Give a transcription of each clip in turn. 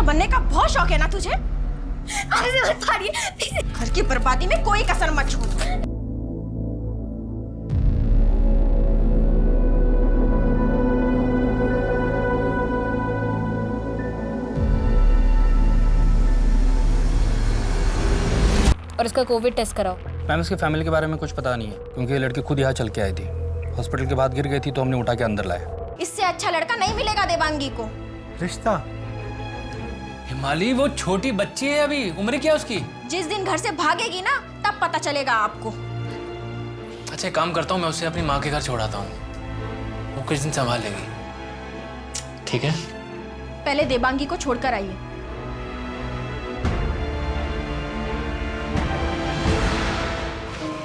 बनने का बहुत शौक है ना तुझे? अरे मत मारिए, घर की बर्बादी में कोई कसर मत छोड़। और इसका कोविड टेस्ट कराओ। मैम इसके फैमिली के बारे में कुछ पता नहीं है, क्योंकि ये लड़की खुद यहाँ चल के आई थी। हॉस्पिटल के बाद गिर गई थी तो हमने उठा के अंदर लाया। इससे अच्छा लड़का नहीं मिलेगा देवांगी को। रिश्ता? हिमाली वो छोटी बच्ची है, अभी उम्र क्या उसकी? जिस दिन घर से भागेगी ना तब पता चलेगा आपको। अच्छा एक काम करता हूँ, मैं उसे अपनी माँ के घर छोड़ाता हूँ, वो कुछ दिन संभाल लेगी। ठीक है? पहले देवांगी को छोड़कर आइए।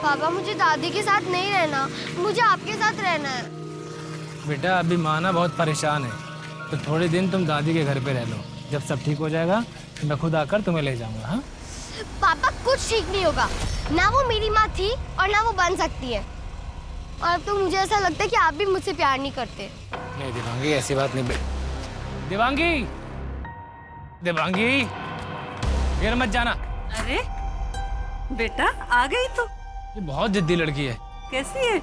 पापा मुझे दादी के साथ नहीं रहना, मुझे आपके साथ रहना है। बेटा अभी माँ ना बहुत परेशान है, तो थोड़े दिन तुम दादी के घर पे रह लो। जब सब ठीक हो जाएगा तो मैं खुद आकर तुम्हें ले जाऊंगा। हाँ पापा कुछ ठीक नहीं होगा, ना वो मेरी माँ थी और ना वो बन सकती है। और अब तो मुझे ऐसा लगता है कि आप भी मुझसे प्यार नहीं करते। नहीं देवांगी, ऐसी बात नहीं। देवांगी, देवांगी फिर मत जाना। अरे बेटा आ गई तो। ये बहुत जिद्दी लड़की है। कैसी है?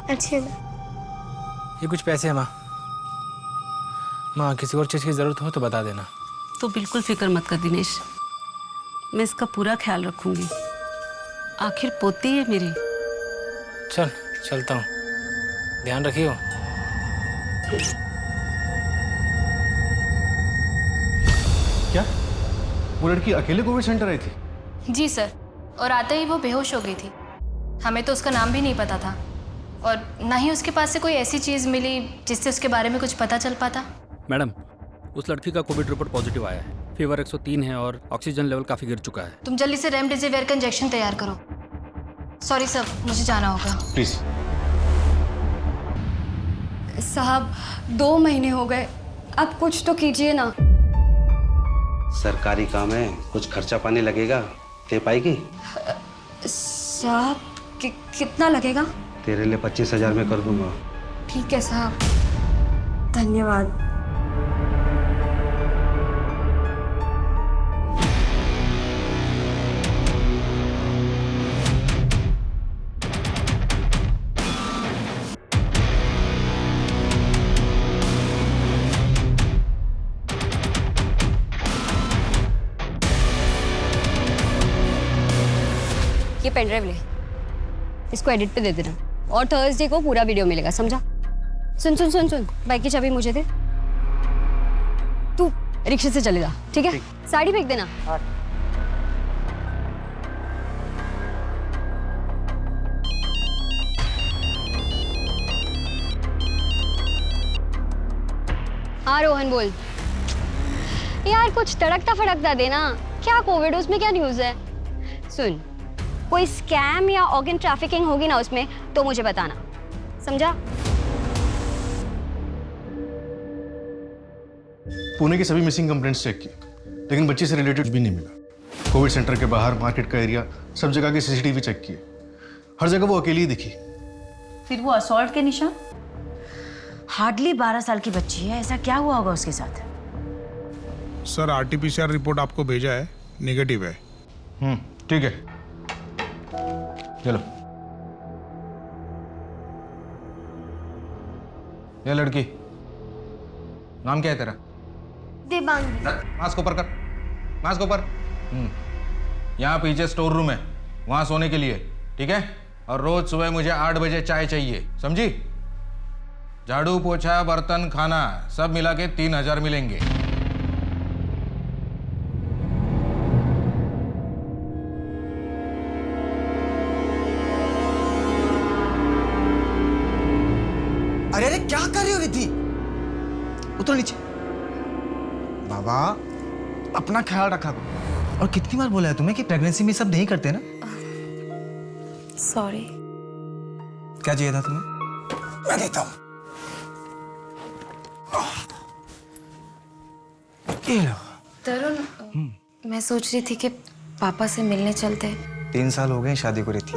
अच्छे ये कुछ पैसे हैं माँ। माँ किसी और चीज़ की ज़रूरत हो तो बता देना। तो बिल्कुल फिक्र मत कर दिनेश, मैं इसका पूरा ख्याल रखूंगी। आखिर पोती है मेरी। चल चलता हूँ, ध्यान रखियो। क्या वो लड़की अकेले कोविड सेंटर आई थी? जी सर, और आते ही वो बेहोश हो गई थी। हमें तो उसका नाम भी नहीं पता था, और ना ही उसके पास से कोई ऐसी चीज़ मिली जिससे उसके बारे में कुछ पता चल पाता। मैडम उस लड़की का कोविड रिपोर्ट पॉजिटिव आया है। फीवर 103 है और ऑक्सीजन लेवल काफ़ी गिर चुका है। तुम जल्दी से रेमडेसिविर का इंजेक्शन तैयार करो। सॉरी सर, मुझे जाना होगा। प्लीज। साहब 2 महीने हो गए, अब कुछ तो कीजिए ना। सरकारी काम है, कुछ खर्चा पानी लगेगा, दे पाएगी? साहब कितना लगेगा? तेरे लिए 25,000 में कर दूंगा। ठीक है साहब, धन्यवाद। ये पेन ड्राइव ले, इसको एडिट पे दे देना, और थर्सडे को पूरा वीडियो मिलेगा, समझा? सुन सुन सुन सुन, बाइक की चाबी मुझे दे। तू रिक्शे से चले जा, ठीक है? साड़ी फेंक देना। हाँ रोहन बोल। यार कुछ तड़कता फड़कता देना। क्या कोविड, उसमें क्या न्यूज़ है? सुन, कोई स्कैम या ऑर्गन ट्रैफिकिंग होगी ना उसमें तो मुझे बताना, समझा? पुणे की सभी मिसिंग कंप्लेंट्स चेक की, लेकिन बच्ची से रिलेटेड भी नहीं मिला। कोविड सेंटर के बाहर, मार्केट का एरिया, सब जगह के सीसीटीवी चेक किए, हर जगह वो अकेली ही दिखी। फिर वो असॉल्ट के निशान? हार्डली 12 साल की बच्ची है, ऐसा क्या हुआ होगा उसके साथ? सर आरटीपीसीआर रिपोर्ट आपको भेजा है, नेगेटिव है। ठीक है, चलो। ये लड़की, नाम क्या है तेरा? देवांगी। मास्क ऊपर कर, मास्क ऊपर। यहाँ पीछे स्टोर रूम है, वहां सोने के लिए, ठीक है? और रोज सुबह मुझे 8 बजे चाय चाहिए, समझी? झाड़ू पोछा बर्तन खाना सब मिला के 3,000 मिलेंगे। अरे अरे क्या कर रही हो रिद्धि? उतर नीचे। बाबा अपना ख्याल रखा करो। और कितनी बार बोला है तुम्हें कि प्रेगनेंसी में सब नहीं करते ना? सॉरी। क्या चाहिए था तुम्हें? मैं देता हूं। ये लो। तरुण, मैं सोच रही थी कि पापा से मिलने चलते। 3 साल हो गए शादी को रिद्धि,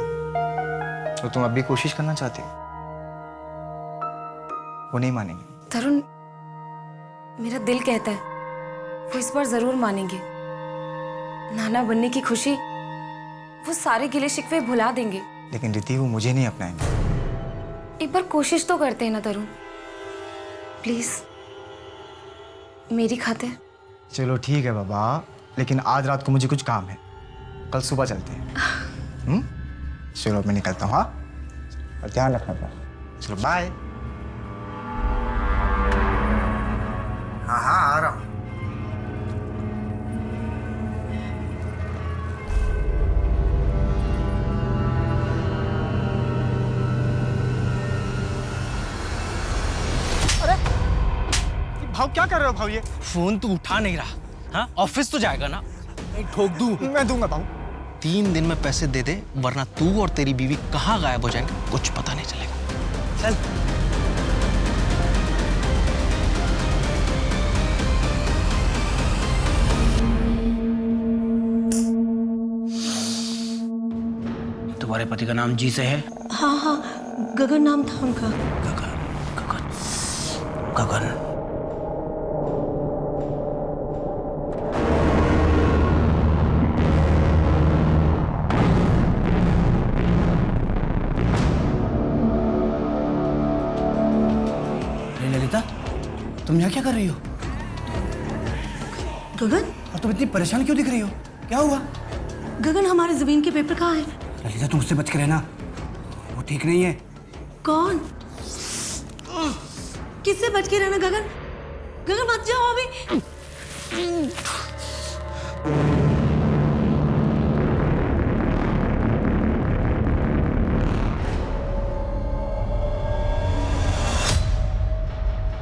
तो तुम अब भी कोशिश करना चाहते हो? वो नहीं मानेंगे। तरुण, मेरा दिल कहता है वो इस बार जरूर मानेंगे। नाना बनने की खुशी, वो सारे गिले शिकवे भुला देंगे। लेकिन रिद्धि वो मुझे नहीं अपनाएंगे। एक बार कोशिश तो करते हैं ना तरुण, प्लीज मेरी खातिर। चलो ठीक है बाबा, लेकिन आज रात को मुझे कुछ काम है, कल सुबह चलते हैं। चलो मैं निकलता हूँ। हाँ, और ध्यान रखना अपना। चलो बाय। हाँ हाँ आ रहा हूँ। भाव क्या कर रहे हो भाव? ये फोन तू उठा नहीं रहा। हाँ, ऑफिस तो जाएगा ना? ठोक दूं? मैं दूंगा भाव। 3 दिन में पैसे दे दे, वरना तू और तेरी बीवी कहाँ गायब हो जाएंगे कुछ पता नहीं चलेगा। चल। तुम्हारे पति का नाम जी से है? हाँ हाँ, गगन नाम था उनका। गगन। ललिता, तुम यहाँ क्या कर रही हो? गगन, और तुम इतनी परेशान क्यों दिख रही हो? क्या हुआ? गगन हमारे जमीन के पेपर कहाँ हैं? ललिता तुम उससे बच के रहना, वो ठीक नहीं है। कौन? किससे बच के रहना गगन? गगन मत जाओ अभी।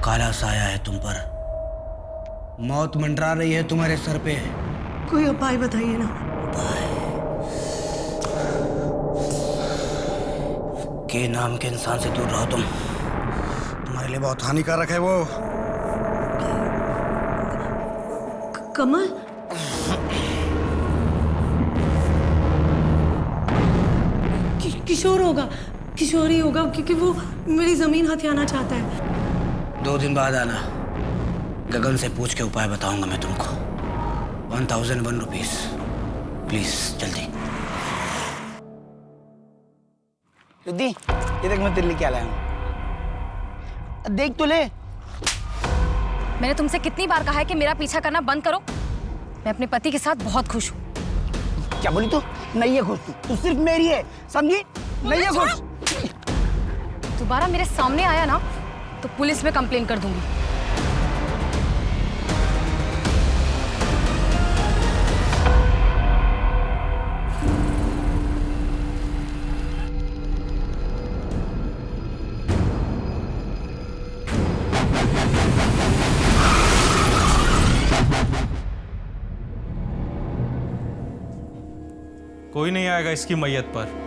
काला साया है तुम पर, मौत मंडरा रही है तुम्हारे सर पे। कोई उपाय बताइए ना। के नाम के इंसान से दूर रहो तुम, तुम्हारे लिए बहुत हानिकारक है वो। कमल? किशोर होगा, किशोरी होगा, क्योंकि वो मेरी जमीन हथियाना चाहता है। 2 दिन बाद आना, गगन से पूछ के उपाय बताऊंगा मैं तुमको। 1001 रुपीस, प्लीज जल्दी। रिद्धि, ये देख मैं तेरे लिए क्या लाया हूँ, देख तो ले। मैंने तुमसे कितनी बार कहा है कि मेरा पीछा करना बंद करो। मैं अपने पति के साथ बहुत खुश हूँ। क्या बोली तू? नहीं है खुश तू सिर्फ मेरी है, समझी? नहीं है खुश। दोबारा मेरे सामने आया ना तो पुलिस में कंप्लेन कर दूंगी। कोई नहीं आएगा इसकी मैयत पर।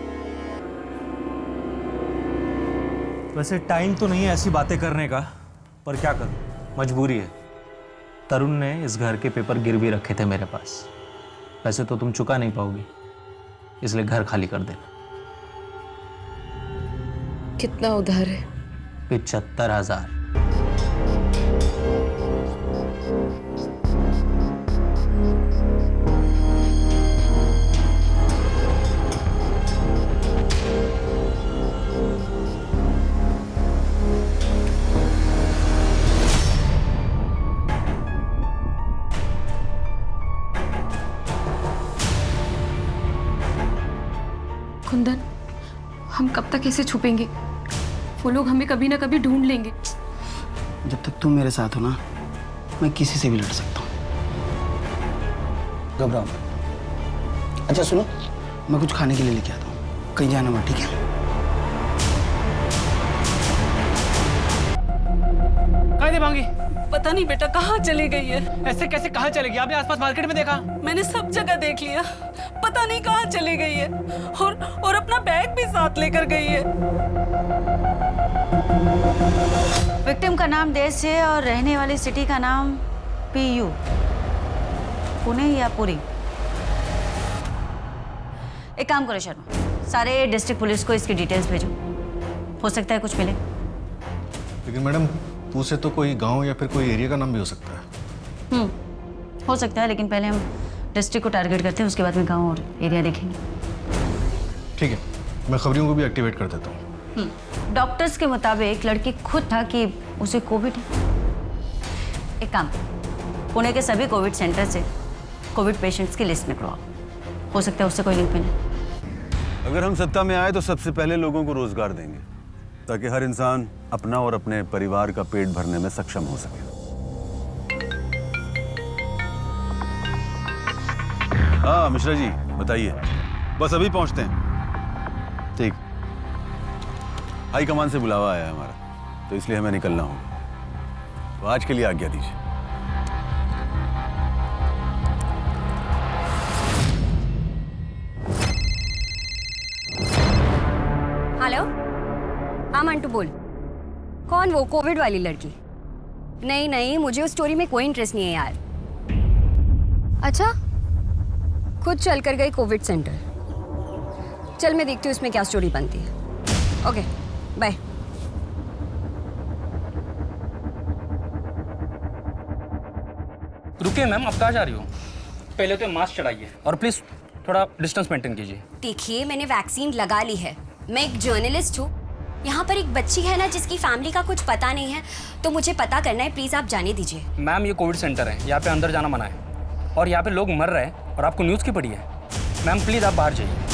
वैसे टाइम तो नहीं है ऐसी बातें करने का, पर क्या करूं, मजबूरी है। तरुण ने इस घर के पेपर गिरवी रखे थे मेरे पास। वैसे तो तुम चुका नहीं पाओगी, इसलिए घर खाली कर देना। कितना उधार है? 75,000। कुंदन, हम कब तक ऐसे छुपेंगे? वो लोग हमें कभी ना कभी ढूंढ लेंगे। जब तक तुम मेरे साथ हो ना, मैं किसी से भी लड़ सकता हूँ। घबराओ मत। अच्छा सुनो, मैं कुछ खाने के लिए लेके आता हूँ, कहीं जाना मत, ठीक है? कहाँ देवांगी? पता नहीं बेटा, कहाँ चली गई है। ऐसे कैसे कहाँ चलेगी? आपने आसपास मार्केट में देखा? मैंने सब जगह देख लिया, पता नहीं कहाँ चली गई है। और अपना बैग भी साथ लेकर गई है। विक्टिम का नाम देश है और रहने वाली सिटी का नाम PU, पुणे या पुरी। एक काम करो शर्मा, सारे डिस्ट्रिक्ट पुलिस को इसकी डिटेल्स भेजो, हो सकता है कुछ मिले। लेकिन मैडम, पू से तो कोई गांव या फिर कोई एरिया का नाम भी हो सकता है। हो सकता है, लेकिन पहले हम डिस्ट्रिक्ट को टारगेट करते हैं, उसके बाद में गांव और एरिया देखेंगे। ठीक है, मैं खबरियों को भी एक्टिवेट कर देता हूँ। डॉक्टर्स के मुताबिक लड़की खुद था कि उसे कोविड है। एक काम, पुणे के सभी कोविड सेंटर से कोविड पेशेंट्स की लिस्ट निकलवाओ, हो सकता है उससे कोई लिंक मिले। अगर हम सत्ता में आए तो सबसे पहले लोगों को रोजगार देंगे, ताकि हर इंसान अपना और अपने परिवार का पेट भरने में सक्षम हो सके। हाँ मिश्रा जी बताइए। बस अभी पहुंचते हैं। ठीक, हाई कमान से बुलावा आया है हमारा, तो इसलिए हमें निकलना होगा। तो आज के लिए आज्ञा दीजिए। हेलो, हाँ मंटू बोल। कौन वो कोविड वाली लड़की? नहीं नहीं, मुझे उस स्टोरी में कोई इंटरेस्ट नहीं है यार। अच्छा, खुद चल कर गई कोविड सेंटर। चल मैं देखती हूँ इसमें क्या स्टोरी बनती है। Okay bye. रुकिए मैम, आप कहाँ जा रही हो? पहले तो मास्क चढ़ाइए और प्लीज थोड़ा डिस्टेंस मेंटेन कीजिए। देखिए, मैंने वैक्सीन लगा ली है, मैं एक जर्नलिस्ट हूँ। यहाँ पर एक बच्ची है ना जिसकी फैमिली का कुछ पता नहीं है, तो मुझे पता करना है, प्लीज आप जाने दीजिए। मैम ये कोविड सेंटर है, यहाँ पे अंदर जाना मना है और यहाँ पे लोग मर रहे हैं और आपको न्यूज़ की पड़ी है। मैम प्लीज आप बाहर जाइए।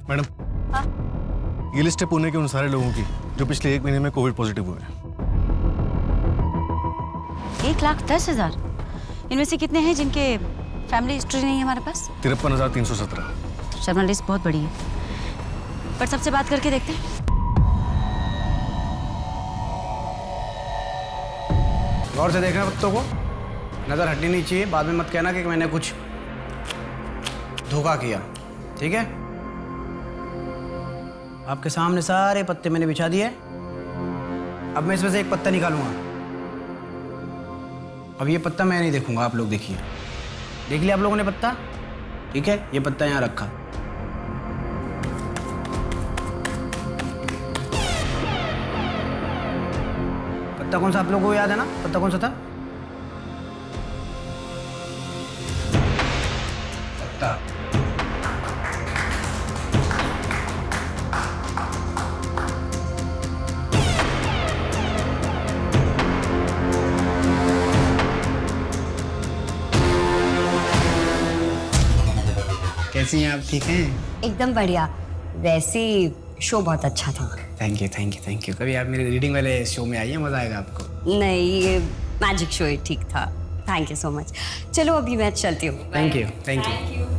मैडम, ये लिस्ट है पुणे के उन सारे लोगों की जो पिछले 1 महीने में कोविड पॉजिटिव हुए हैं। 1,10,000। इनमें से कितने हैं जिनके फैमिली हिस्ट्री नहीं है हमारे पास? 53,317। शर्मा, लिस्ट बहुत बड़ी है, पर सबसे बात करके देखते हैं। गौर से देखना पत्तों को, नजर हटनी नहीं चाहिए। बाद में मत कहना कि मैंने कुछ धोखा किया, ठीक है? आपके सामने सारे पत्ते मैंने बिछा दिए। अब मैं इसमें से एक पत्ता निकालूंगा। अब ये पत्ता मैं नहीं देखूंगा, आप लोग देखिए। देख लिया आप लोगों ने पत्ता? ठीक है, ये पत्ता यहाँ रखा। पत्ता कौन सा आप लोगों को याद है ना? पत्ता कौन सा था? पत्ता कैसी हैं आप? ठीक हैं? एकदम बढ़िया। वैसे शो बहुत अच्छा था। Thank you thank you thank you. कभी आप मेरे रीडिंग वाले शो में आइए, मजा आएगा आपको। नहीं, ये मैजिक शो ही ठीक था। Thank you so much. चलो अभी मैं चलती हूँ। Thank you thank you.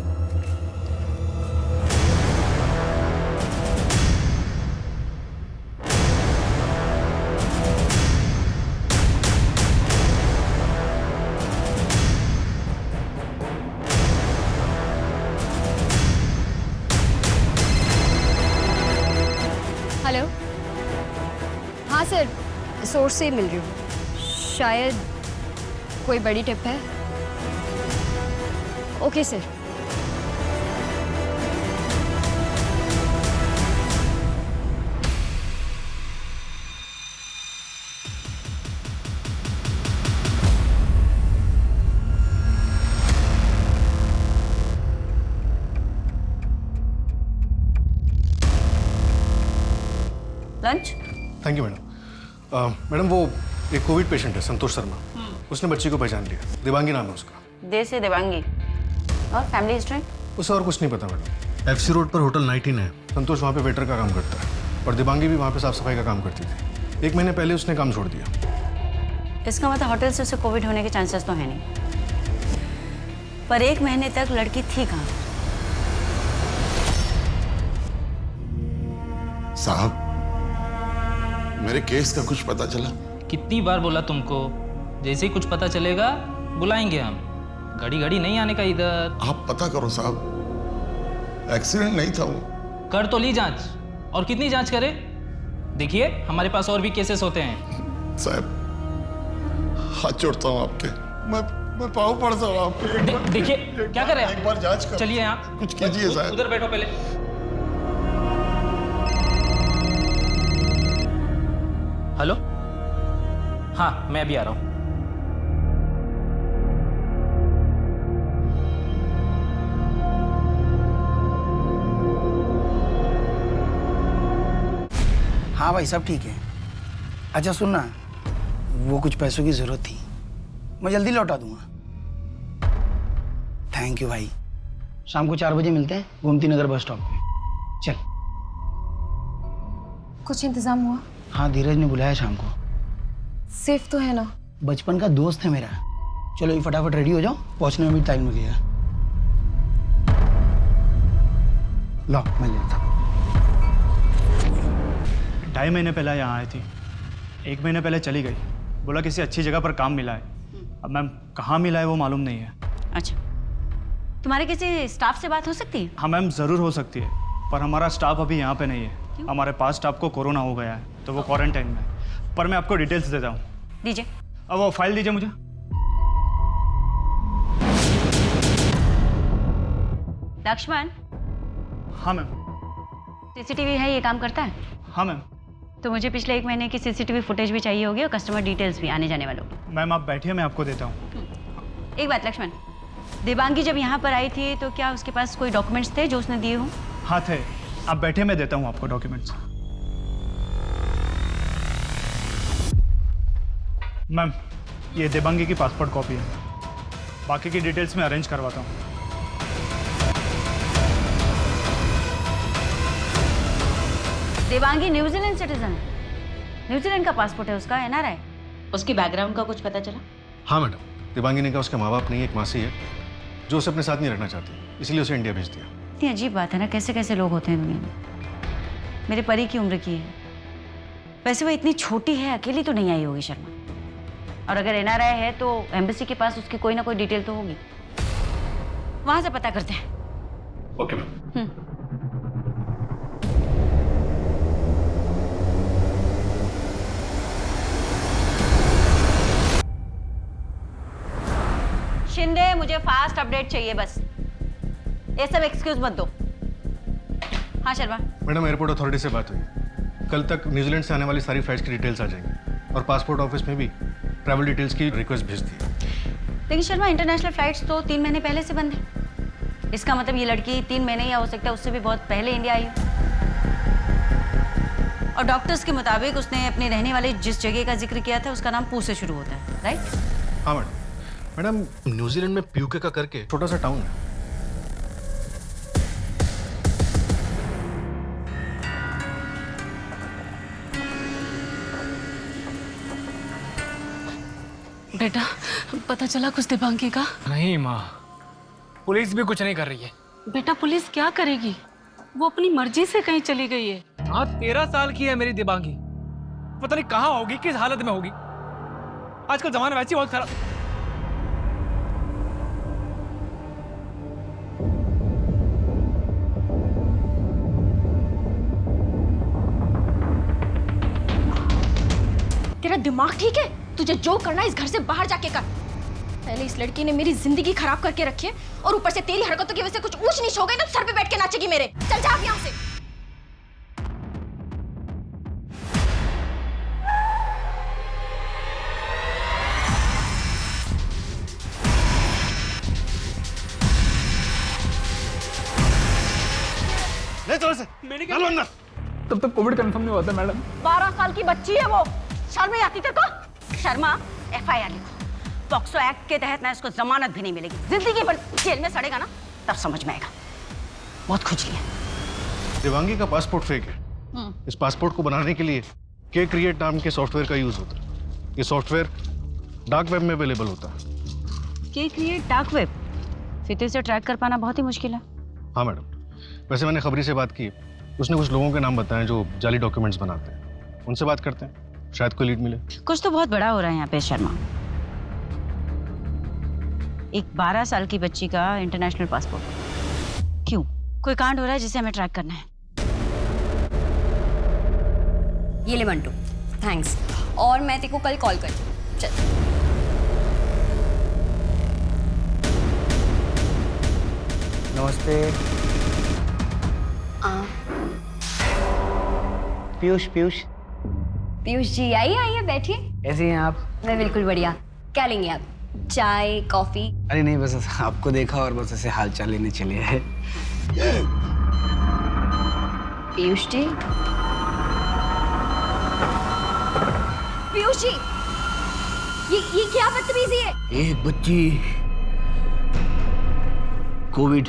Hello, हाँ सर, सोर्स से मिल रही हूँ। शायद कोई बड़ी टिप है। Okay sir. Lunch? Thank you madam. Madam, वो एक कोविड पेशेंट है, संतोष शर्मा। उसने बच्ची को पहचान लिया। देवांगी नाम है उसका। देर से देवांगी। और फैमिली हिस्ट्री? उसे और कुछ नहीं पता मैडम। एफसी रोड पर होटल 19 है। संतोष वहाँ पे वेटर का काम करता है और देवांगी भी वहाँ पे साफ सफाई का काम करती थी। 1 महीने पहले उसने काम छोड़ दिया। इसका मतलब होटल से उसे कोविड होने के चांसेस तो है नहीं, पर 1 महीने तक लड़की थी कहाँ? साहब, मेरे केस का कुछ पता चला? कितनी बार बोला तुमको, जैसे ही कुछ पता चलेगा बुलाएंगे हम। घड़ी घड़ी नहीं आने का इधर। आप पता करो साहब, एक्सीडेंट नहीं था वो। कर तो ली जांच, और कितनी जांच करे? देखिए हमारे पास और भी केसेस होते हैं। साहब हाथ जोड़ता हूँ आपके, मैं पाँव पड़ता हूँ आपके। देखिए क्या कर रहे हैं? एक बार जांच करो। चलिए यहाँ कुछ कीजिए साहब। उधर बैठो पहले। हेलो, हाँ मैं अभी आ रहा हूँ। हाँ भाई सब ठीक है। अच्छा सुन ना, वो कुछ पैसों की जरूरत थी, मैं जल्दी लौटा दूंगा। थैंक यू भाई। शाम को 4 बजे मिलते हैं गोमती नगर बस स्टॉप पे। चल। कुछ इंतजाम हुआ? हाँ धीरज ने बुलाया शाम को। सेफ तो है ना? बचपन का दोस्त है मेरा। चलो ये फटाफट रेडी हो जाओ, पहुंचने में भी टाइम लगेगा। लो मैं लेता हूँ। 2.5 महीने पहले यहाँ आई थी, 1 महीने पहले चली गई। बोला किसी अच्छी जगह पर काम मिला है। अब मैम कहाँ मिला है वो मालूम नहीं है। अच्छा, तुम्हारे किसी स्टाफ से बात हो सकती है? हाँ मैम ज़रूर हो सकती है, पर हमारा स्टाफ अभी यहाँ पे नहीं है। हमारे पास स्टाफ को कोरोना हो गया है तो वो क्वारंटाइन में है। पर मैं आपको डिटेल्स देता हूँ। दीजिए। अब वो फाइल दीजिए मुझे। लक्ष्मण। हाँ मैम। सीसीटीवी है, ये काम करता है? हाँ मैम। तो मुझे पिछले 1 महीने की सीसीटीवी फुटेज भी चाहिए होगी और कस्टमर डिटेल्स भी आने जाने वालों की। मैम आप बैठिए, मैं आपको देता हूँ। एक बात लक्ष्मण, देवांगी जब यहाँ पर आई थी तो क्या उसके पास कोई डॉक्यूमेंट्स थे जो उसने दिए हों? हाँ थे, आप बैठे, मैं देता हूँ आपको डॉक्यूमेंट्स। मैम ये देवांगी की पासपोर्ट कॉपी है, बाकी की डिटेल्स मैं अरेंज करवाता हूँ। देवांगी न्यूजीलैंड सिटीजन है, न्यूजीलैंड का पासपोर्ट है उसका, NRI। उसकी बैकग्राउंड का कुछ पता चला? हाँ मैडम, देवांगी ने कहा उसके माँ बाप नहीं, एक मासी है जो उसे अपने साथ नहीं रखना चाहती, इसलिए उसे इंडिया भेज दिया। इतनी अजीब बात है ना, कैसे कैसे लोग होते हैं दुनिया में। मेरे परी की उम्र की है, वैसे वो इतनी छोटी है, अकेली तो नहीं आई होगी शर्मा। और अगर NRI है तो एम्बेसी के पास उसकी कोई ना कोई डिटेल तो होगी, वहां से पता करते हैं। Okay ma'am. शिंदे, मुझे फास्ट अपडेट चाहिए बस, ये सब एक्सक्यूज मत दो। हाँ शर्मा। मैडम एयरपोर्ट अथॉरिटी से बात हुई, कल तक न्यूजीलैंड से आने वाली सारी फ्लाइट्स की डिटेल्स आ जाएंगी और पासपोर्ट ऑफिस में भी ट्रैवल डिटेल्स की रिक्वेस्ट भेज दी। लेकिन शर्मा इंटरनेशनल फ्लाइट्स तो 3 महीने पहले से बंद है। इसका मतलब ये लड़की 3 महीने या हो सकता है उससे भी बहुत पहले इंडिया आई हो। और डॉक्टर्स के मुताबिक उसने अपने रहने वाले जिस जगह का जिक्र किया था उसका नाम पू से शुरू होता है, राइट? हाँ मैडम। मैडम न्यूजीलैंड में प्यूके का करके छोटा सा टाउन है। बेटा पता चला कुछ देवांगी का? नहीं माँ, पुलिस भी कुछ नहीं कर रही है। बेटा पुलिस क्या करेगी, वो अपनी मर्जी से कहीं चली गई है। हाँ 13 साल की है मेरी देवांगी, पता नहीं कहाँ होगी, किस हालत में होगी। आजकल जमाना वैसे ही बहुत खराब। तेरा दिमाग ठीक है? तुझे जो करना है इस घर से बाहर जाके कर। पहले इस लड़की ने मेरी जिंदगी खराब करके रखी है और ऊपर से तेरी हरकतों की वजह से कुछ ऊंच नीच हो गई ना, सर पे बैठ के नाचेगी मेरे। चल जा अब यहाँ से। ले चलो से, चलो अंदर। तब तक कोविड कंफर्म नहीं होता मैडम। 12 साल की बच्ची है वो, शर्म नहीं आती तेरे को? शर्मा, FIR लिखो। पॉक्सो एक्ट के तहत ना इसको जमानत भी नहीं मिलेगी, जिंदगी भर जेल में सड़ेगा ना, तब समझ में आएगा। बहुत खुजली है। देवांगी का पासपोर्ट फेक है। इस पासपोर्ट को बनाने के लिए के क्रिएट नाम के सॉफ्टवेयर का यूज होता है। ये सॉफ्टवेयर डार्क वेब में अवेलेबल होता है। के क्रिएट डार्क वेब? फिर तो इसे ट्रैक कर पाना बहुत ही मुश्किल है। हाँ मैडम, वैसे मैंने खबरी से बात की, उसने कुछ लोगों के नाम बताए जो जाली डॉक्यूमेंट्स बनाते हैं, उनसे बात करते हैं, शायद कोई लीड मिले। कुछ तो बहुत बड़ा हो रहा है यहाँ पे शर्मा। एक 12 साल की बच्ची का इंटरनेशनल पासपोर्ट, क्यों? कोई कांड हो रहा है जिसे हमें ट्रैक करना है। ये ले मंटू, थैंक्स। और मैं तेरे को कल कॉल करती हूँ। चल। नमस्ते। पीयूष, पीयूष पीयूष जी आइए बैठिए। कैसी हैं आप? मैं बिल्कुल बढ़िया। क्या लेंगे आप? चाय, कॉफी? अरे नहीं, बस आपको देखा और बस ऐसे हाल चाल लेने चले हैं। पीयूष जी, पीयूष जी, ये क्या बदतमीजी है? एक बच्ची covid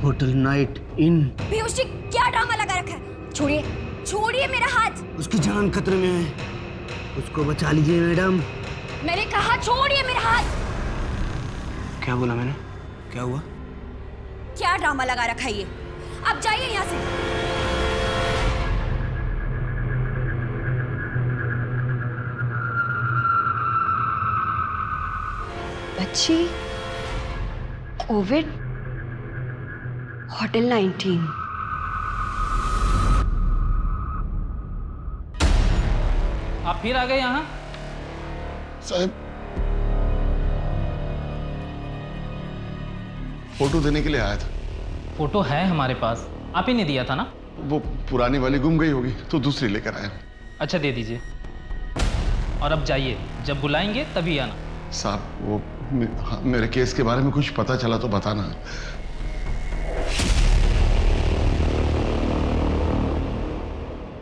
hotel night in. Piyush ji, क्या ड्रामा लगा रखा है? छोड़िए, छोड़िए मेरा हाथ। उसकी जान खतरे में है, उसको बचा लीजिए मैडम। मैंने कहा छोड़िए मेरा हाथ। क्या बोला मैंने? क्या हुआ? क्या ड्रामा लगा रखा है ये? अब जाइए यहाँ से। बच्ची कोविड होटल 19। आप फिर आ गए यहाँ? साहब, फोटो देने के लिए आया था। फोटो है हमारे पास, आप ही ने दिया था ना? वो पुरानी वाली गुम गई होगी तो दूसरी लेकर आया। अच्छा दे दीजिए। और अब जाइए, जब बुलाएंगे तभी आना। साहब, वो मेरे केस के बारे में कुछ पता चला तो बताना।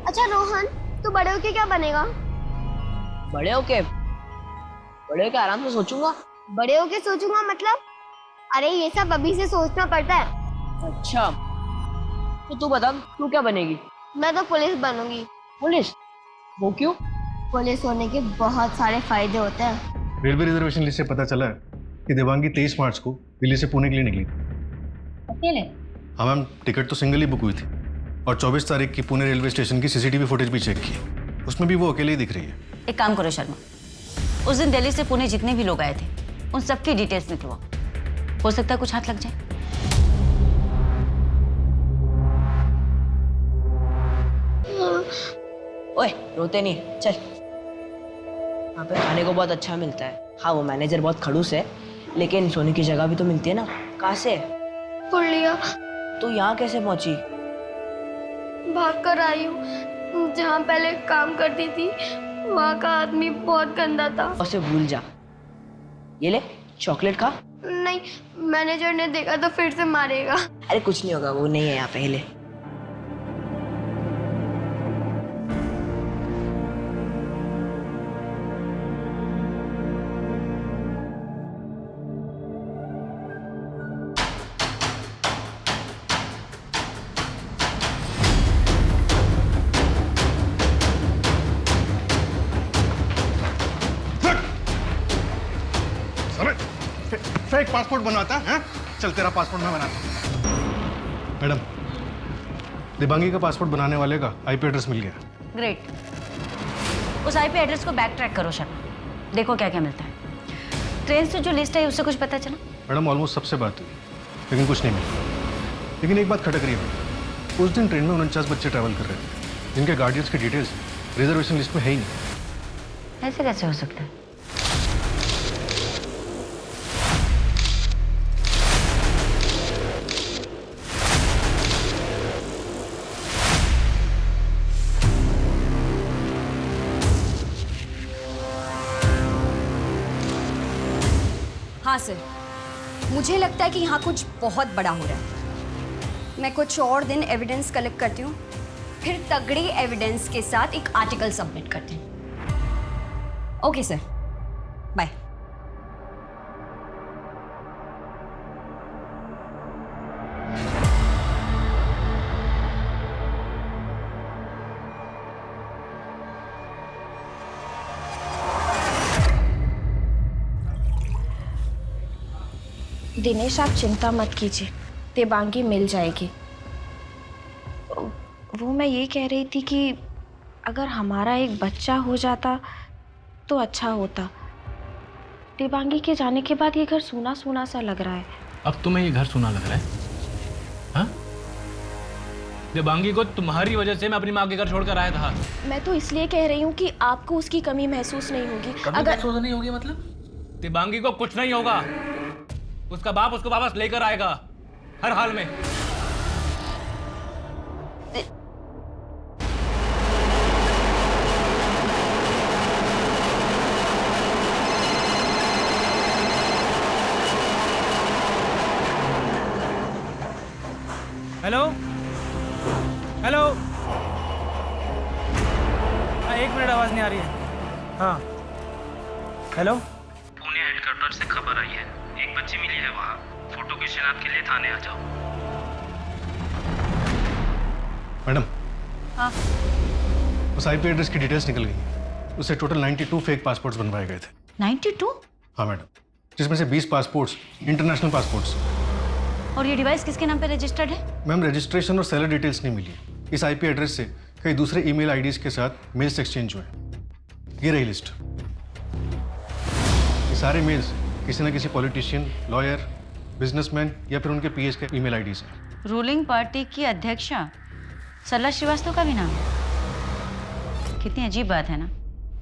अच्छा रोहन, तू बड़े होके क्या बनेगा? बड़े होके आराम से सोचूंगा। बड़े होके सोचूंगा मतलब? अरे ये सब अभी से सोचना पड़ता है। अच्छा, तो तू बता, तू क्या बनेगी? मैं तो पुलिस बनूंगी। पुलिस? वो क्यों? पुलिस होने के बहुत सारे फायदे होते हैं। रेलवे रिजर्वेशन लिस्ट से पता चला है कि देवांगी 23 मार्च को दिल्ली से पुणे के लिए निकली थी। अकेले? हाँ मैम, टिकट तो सिंगल ही बुक हुई थी और 24 तारीख की पुणे रेलवे स्टेशन की सीसीटीवी फुटेज भी चेक की, उसमें भी वो अकेले ही दिख रही है। एक काम करो शर्मा, उस दिन दिल्ली से पुणे जितने भी लोग आए थे उन सबकी डिटेल्स निकलवाओ, हो सकता है कुछ हाथ लग जाए। ओए रोते नहीं, चल। यहाँ पे खाने को बहुत अच्छा मिलता है। हाँ, वो मैनेजर बहुत खड़ूस है, लेकिन सोने की जगह भी तो मिलती है ना। कहाँ से? पुलिया। तू यहाँ कैसे पहुंची? भाग कर आई हूँ। जहाँ पहले काम करती थी वहाँ का आदमी बहुत गंदा था। उसे भूल जा। ये ले चॉकलेट खा। नहीं, मैनेजर ने देखा तो फिर से मारेगा। अरे कुछ नहीं होगा, वो नहीं है यहाँ पे। ले। फेक पासपोर्ट बनवाता है? चल तेरा पासपोर्ट मैं बनाता हूँ। मैडम, देवांगी का पासपोर्ट बनाने वाले का आईपी एड्रेस मिल गया। ग्रेट, उस आईपी एड्रेस को बैक ट्रैक करो शर्मा, देखो क्या क्या मिलता है। ट्रेन से जो लिस्ट है उससे कुछ पता चला? मैडम ऑलमोस्ट सबसे बात हुई लेकिन कुछ नहीं मिला। लेकिन एक बात खटक रही है, उस दिन ट्रेन में 49 बच्चे ट्रैवल कर रहे थे जिनके गार्डियंस की डिटेल्स रिजर्वेशन लिस्ट में है ही नहीं। ऐसे कैसे हो सकता है? हाँ सर, मुझे लगता है कि यहाँ कुछ बहुत बड़ा हो रहा है। मैं कुछ और दिन एविडेंस कलेक्ट करती हूँ, फिर तगड़ी एविडेंस के साथ एक आर्टिकल सबमिट करते हैं। Okay sir, bye. दिनेश, आप चिंता मत कीजिए, देवांगी मिल जाएगी। वो मैं ये कह रही थी कि अगर हमारा एक बच्चा हो जाता तो अच्छा होता। देवांगी के जाने के बाद ये घर सूना सूना सा लग रहा है। अब तुम्हें ये घर सूना लग रहा है? हाँ? देवांगी को तुम्हारी वजह से मैं अपनी माँ के घर छोड़कर आया था। मैं तो इसलिए कह रही हूँ कि आपको उसकी कमी महसूस नहीं होगी। अगर महसूस नहीं होगी मतलब? देवांगी को कुछ नहीं होगा, उसका बाप उसको वापस लेकर आएगा हर हाल में। हेलो हेलो, एक मिनट, आवाज़ नहीं आ रही है। हाँ हेलो, पुणे हेडक्वार्टर से खबर आई है, एक बच्ची मिली है वहाँ। फोटो की शिनाख्त के लिए थाने आ जाओ। मैडम, हाँ उस आईपी एड्रेस की डिटेल्स निकल गई। उससे टोटल 92 फेक पासपोर्ट्स बनवाए गए थे। 92? हाँ मैडम, जिसमें से 20 पासपोर्ट्स इंटरनेशनल पासपोर्ट्स। और ये डिवाइस किसके नाम पे रजिस्टर्ड है? मैम, रजिस्ट्रेशन और सेलर डिटेल्स नहीं मिली। इस आईपी एड्रेस से कई दूसरे ईमेल आईडीज के साथ मेल्स एक्सचेंज हुए। ये रही लिस्ट। ये सारे मेल्स किसी न किसी पॉलिटिशियन, लॉयर, बिजनेसमैन या फिर उनके पीएस के ईमेल आईडीज हैं। रूलिंग पार्टी की अध्यक्षा सरला श्रीवास्तव का भी नाम है। कितनी अजीब बात है ना,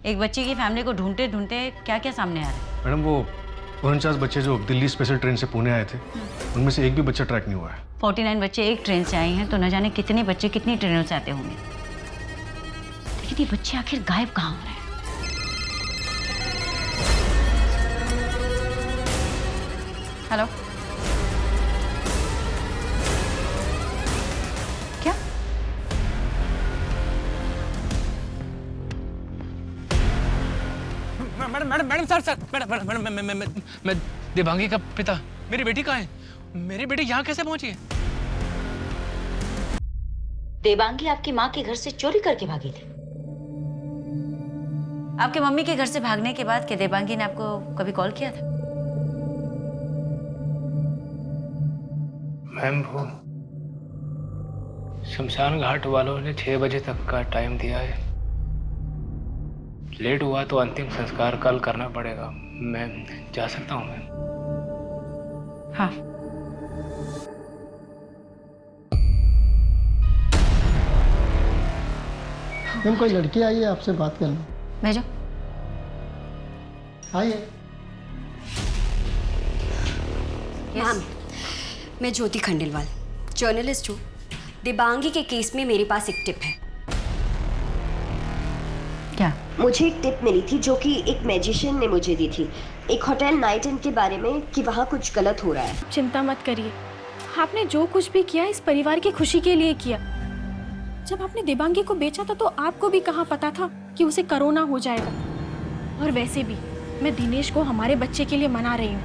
एक बच्ची की फैमिली को ढूंढते ढूंढते क्या क्या सामने आ रहा है। मैडम, वो 49 बच्चे जो दिल्ली स्पेशल ट्रेन से पुणे आए थे, उनमें से एक भी बच्चा ट्रैक नहीं हुआ है। 49 बच्चे एक ट्रेन से आए हैं, तो न जाने कितने बच्चे कितनी ट्रेनों से आते होंगे। लेकिन ये बच्चे आखिर गायब कहाँ हो रहे हैं? हेलो, क्या? Madam madam madam sir madam madam मैं देवांगी का पिता। मेरी बेटी कहाँ है? मेरी बेटी यहाँ कैसे पहुंची है? देवांगी आपकी माँ के घर से चोरी करके भागी थी। आपके मम्मी के घर से भागने के बाद क्या देवांगी ने आपको कभी कॉल किया था? मैम, वो शमशान घाट वालों ने 6 बजे तक का टाइम दिया है। लेट हुआ तो अंतिम संस्कार कल करना पड़ेगा। मैं जा सकता हूँ मैम? हाँ। मैम, कोई लड़की आई है आपसे बात करना। भेजो। आइए। मैम, मैं ज्योति खंडेलवाल, जर्नलिस्ट हूँ। देवांगी के केस में मेरे पास एक टिप है। क्या? मुझे एक टिप मिली थी जो कि एक मैजिशियन ने मुझे दी थी, एक होटल नाइट इन के बारे में, कि वहाँ कुछ गलत हो रहा है। चिंता मत करिए, आपने जो कुछ भी किया इस परिवार की खुशी के लिए किया। जब आपने देवांगी को बेचा था तो आपको भी कहाँ पता था कि उसे कोरोना हो जाएगा। और वैसे भी मैं दिनेश को हमारे बच्चे के लिए मना रही हूँ।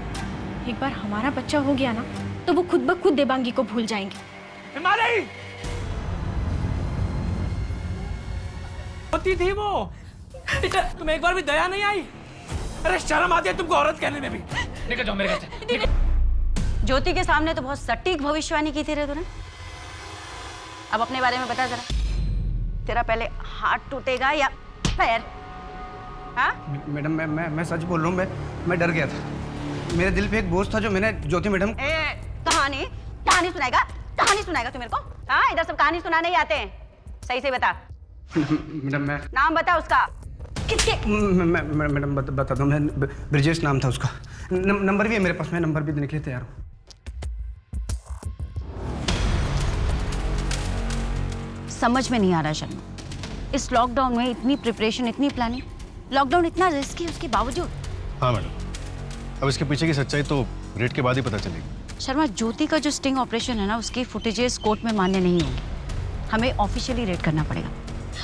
एक बार हमारा बच्चा हो गया ना तो वो खुद ब खुद देवांगी को भूल जाएंगे। होती थी वो। तुम्हें एक बार भी दया नहीं आई? अरे शर्म आती है तुमको औरत कहने में भी। निकल जाओ मेरे घर से। ज्योति के सामने तो बहुत सटीक भविष्यवाणी की थी रे तूने। अब अपने बारे में बता जरा, तेरा पहले हाथ टूटेगा या पैर? हाँ? मैडम, मैं सच बोल रहा हूँ। मैं डर गया था। मेरे दिल पे एक बोझ था जो मैंने ज्योति मैडम। कहानी सुनाएगा तू मेरे को? हाँ, इधर सब कहानी सुनाने ही आते हैं। सही से बता। मैडम, मैं नाम बता उसका। किसके? मैडम बता दो। मैं ब्रिजेश नाम था उसका। नंबर भी है मेरे पास, मैं नंबर भी देने के लिए तैयार हूँ। समझ में नहीं आ रहा शर्मा, इस लॉकडाउन में इतनी प्रिपरेशन, इतनी प्लानिंग, लॉकडाउन इतना रिस्की है उसके बावजूद। हाँ मैडम, अब इसके पीछे की सच्चाई तो रेड के बाद ही पता चलेगी। शर्मा, ज्योति का जो स्टिंग ऑपरेशन है ना, उसकी फुटेजेस कोर्ट में मान्य नहीं होंगे। हमें ऑफिशियली रेड करना पड़ेगा,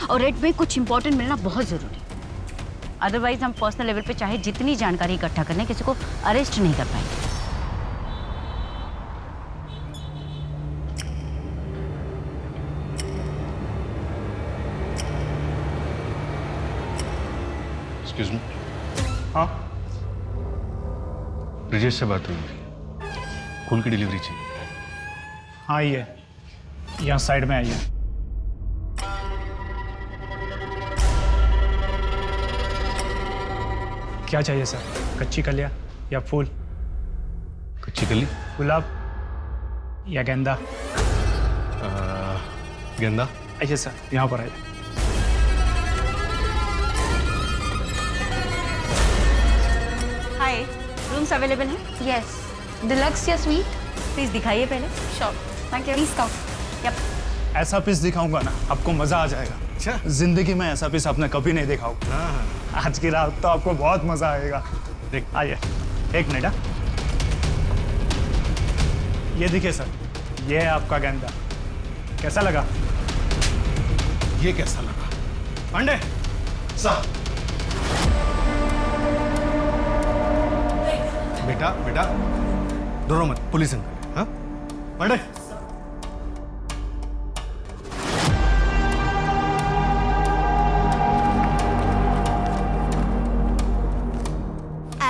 और रेड में कुछ इंपॉर्टेंट मिलना बहुत जरूरी। अदरवाइज हम पर्सनल लेवल पे चाहे जितनी जानकारी इकट्ठा कर लें, किसी को अरेस्ट नहीं कर पाएंगे। Excuse me. हाँ, ब्रिजेश से बात हुई है, फूल की डिलीवरी चाहिए। हाँ, आइए, यहाँ साइड में आइए। क्या चाहिए सर? कच्ची कलियाँ या फूल? कच्ची कली, गुलाब या गेंदा? गेंदा। आइए सर, यहाँ पर आइए। हाय, रूम्स अवेलेबल हैं? यस। डिलक्स या स्वीट? प्लीज दिखाइए पहले। Sure, thank you. Please come. Yup. ऐसा पीस दिखाऊंगा ना, आपको मजा आ जाएगा। अच्छा, जिंदगी में ऐसा पीस आपने कभी नहीं देखा होगा। आज की रात तो आपको बहुत मजा आएगा। देख, आइए, एक मिनट। ये देखिए सर, ये है आपका गेंदा। कैसा लगा? ये कैसा लगा? पांडे साहब बेटा बेटा डरो मत, पुलिस अंकल। हाँ पांडे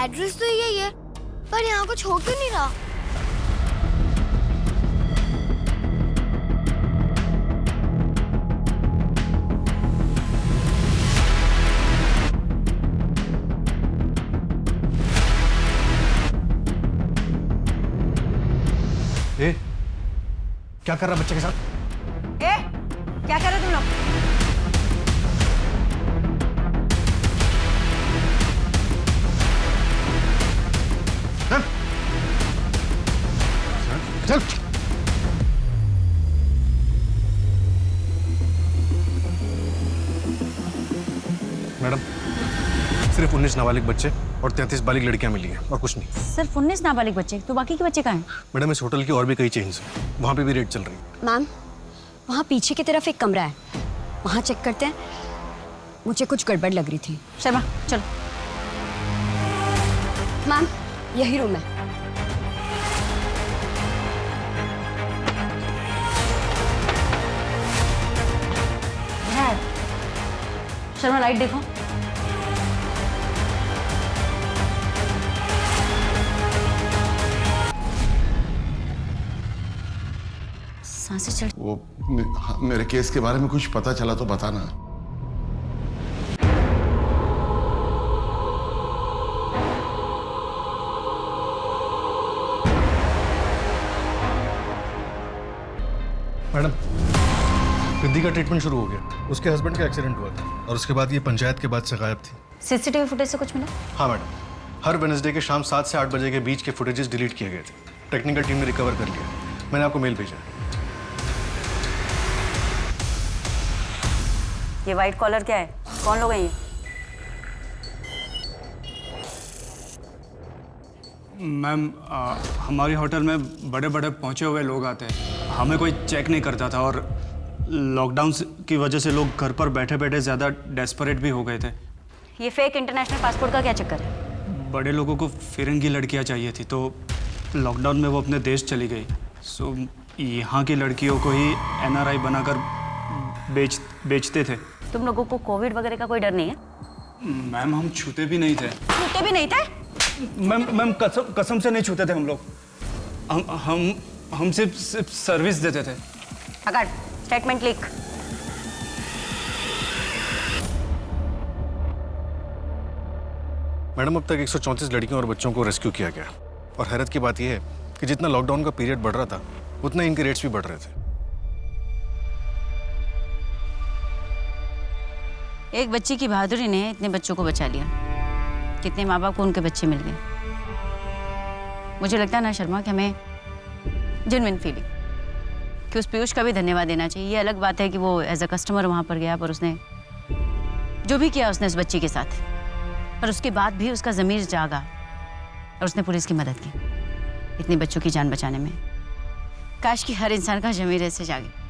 एड्रेस तो यही है, पर यहाँ कुछ हो क्यों नहीं रहा? ए, क्या कर रहा बच्चे के साथ? ए, क्या कर रहे हो तुम लोग? चल। मैडम, सिर्फ 19 नाबालिग बच्चे और 33 बालिग लड़कियां मिली हैं और कुछ नहीं। सिर्फ 19 नाबालिग बच्चे, तो बाकी के बच्चे कहाँ हैं? मैडम, इस होटल की और भी कई चेन्स हैं, वहाँ पे भी रेड चल रही है। मैम, वहाँ पीछे की तरफ एक कमरा है, वहाँ चेक करते हैं। मुझे कुछ गड़बड़ लग रही थी। शर्मा चलो। मैम, यही रूम है। शर्मा लाइट देखो। सांसें चढ़। वो मेरे केस के बारे में कुछ पता चला तो बताना। मैडम, रिद्धि का ट्रीटमेंट शुरू हो गया। उसके हस्बैंड का एक्सीडेंट हुआ था और उसके बाद ये पंचायत के बाद से गायब थी। सीसीटीवी फुटेज से कुछ मिला? हाँ मैडम, हर वेडनेसडे के शाम 7 से 8 बजे के बीच के फुटेजेस डिलीट किए गए थे। टेक्निकल टीम ने रिकवर कर लिया। मैंने आपको मेल भेजा। ये वाइट कॉलर क्या है? कौन लोग हैं ये? मैम, हमारी होटल में बड़े बड़े पहुंचे हुए लोग आते हैं। हमें कोई चेक नहीं करता था और लॉकडाउन की वजह से लोग घर पर बैठे बैठे ज़्यादा डेस्परेट भी हो गए थे। ये फेक इंटरनेशनल पासपोर्ट का क्या चक्कर है? बड़े लोगों को फिरंगी लड़कियां चाहिए थी, तो लॉकडाउन में वो अपने देश चली गई। सो यहाँ की लड़कियों को ही NRI बनाकर बेचते थे। तुम लोगों को कोविड वगैरह का कोई डर नहीं है? मैम, हम छूते भी नहीं थे। छूते भी नहीं थे? मैम कसम से नहीं छूते थे हम लोग। हम सिर्फ सर्विस देते थे। अगर स्टेटमेंट लिख। मैडम, अब तक 134 लड़कियों और बच्चों को रेस्क्यू किया गया और हैरत की बात यह है कि जितना लॉकडाउन का पीरियड बढ़ रहा था उतना इनके रेट्स भी बढ़ रहे थे। एक बच्ची की बहादुरी ने इतने बच्चों को बचा लिया। कितने माँ बाप को उनके बच्चे मिल गए। मुझे लगता है ना शर्मा कि हमें जेन्युइन फीलिंग कि उस पीयूष का भी धन्यवाद देना चाहिए। ये अलग बात है कि वो एज अ कस्टमर वहाँ पर गया, पर उसने जो भी किया उसने उस बच्ची के साथ, पर उसके बाद भी उसका ज़मीर जागा और उसने पुलिस की मदद की इतने बच्चों की जान बचाने में। काश कि हर इंसान का ज़मीर ऐसे जागे।